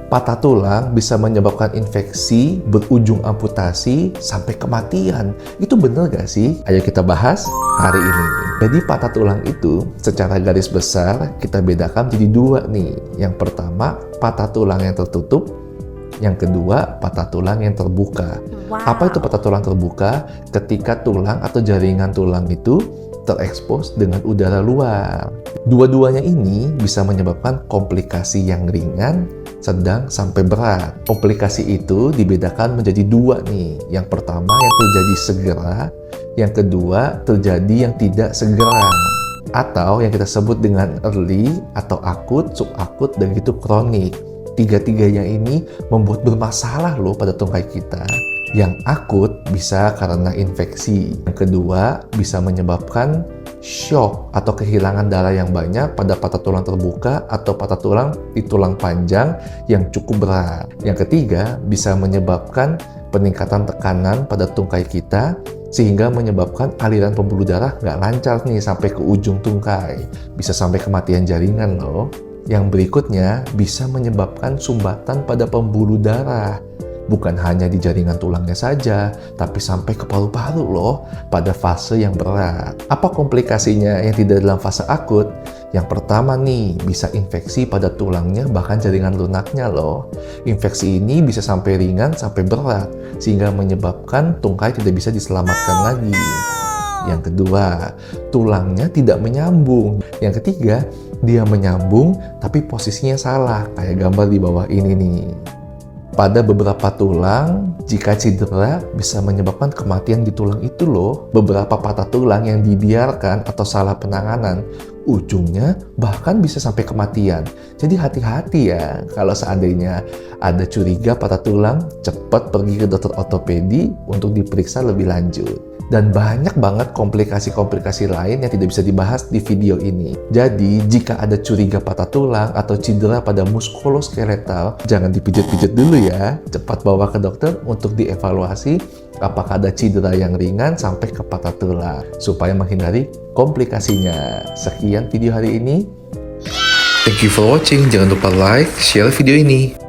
patah tulang bisa menyebabkan infeksi, berujung amputasi, sampai kematian. Itu bener gak sih? Ayo kita bahas hari ini. Jadi patah tulang itu secara garis besar kita bedakan jadi dua nih. Yang pertama, patah tulang yang tertutup. Yang kedua, patah tulang yang terbuka. Wow. Apa itu patah tulang terbuka? Ketika tulang atau jaringan tulang itu terekspos dengan udara luar. Dua-duanya ini bisa menyebabkan komplikasi yang ringan, sedang, sampai berat. Komplikasi itu dibedakan menjadi dua nih. Yang pertama yang terjadi segera, yang kedua terjadi yang tidak segera. Atau yang kita sebut dengan early atau akut, subakut, dan gitu kronik. Tiga-tiganya ini membuat bermasalah loh pada tungkai kita. Yang akut bisa karena infeksi. Yang kedua bisa menyebabkan shock atau kehilangan darah yang banyak pada patah tulang terbuka atau patah tulang di tulang panjang yang cukup berat. Yang ketiga bisa menyebabkan peningkatan tekanan pada tungkai kita sehingga menyebabkan aliran pembuluh darah nggak lancar nih sampai ke ujung tungkai. Bisa sampai kematian jaringan loh. Yang berikutnya bisa menyebabkan sumbatan pada pembuluh darah. Bukan hanya di jaringan tulangnya saja, tapi sampai ke paru-paru loh pada fase yang berat. Apa komplikasinya yang tidak dalam fase akut? Yang pertama nih, bisa infeksi pada tulangnya bahkan jaringan lunaknya loh. Infeksi ini bisa sampai ringan sampai berat, sehingga menyebabkan tungkai tidak bisa diselamatkan lagi. Yang kedua, tulangnya tidak menyambung. Yang ketiga, dia menyambung tapi posisinya salah, kayak gambar di bawah ini nih. Pada beberapa tulang, jika cedera bisa menyebabkan kematian di tulang itu loh. Beberapa patah tulang yang dibiarkan atau salah penanganan, ujungnya bahkan bisa sampai kematian. Jadi hati-hati ya, kalau seandainya ada curiga patah tulang, cepat pergi ke dokter ortopedi untuk diperiksa lebih lanjut. Dan banyak banget komplikasi-komplikasi lain yang tidak bisa dibahas di video ini. Jadi, jika ada curiga patah tulang atau cedera pada muskuloskeletal, jangan dipijat-pijat dulu ya. Cepat bawa ke dokter untuk dievaluasi apakah ada cedera yang ringan sampai ke patah tulang, supaya menghindari komplikasinya. Sekian video hari ini. Thank you for watching. Jangan lupa like, share video ini.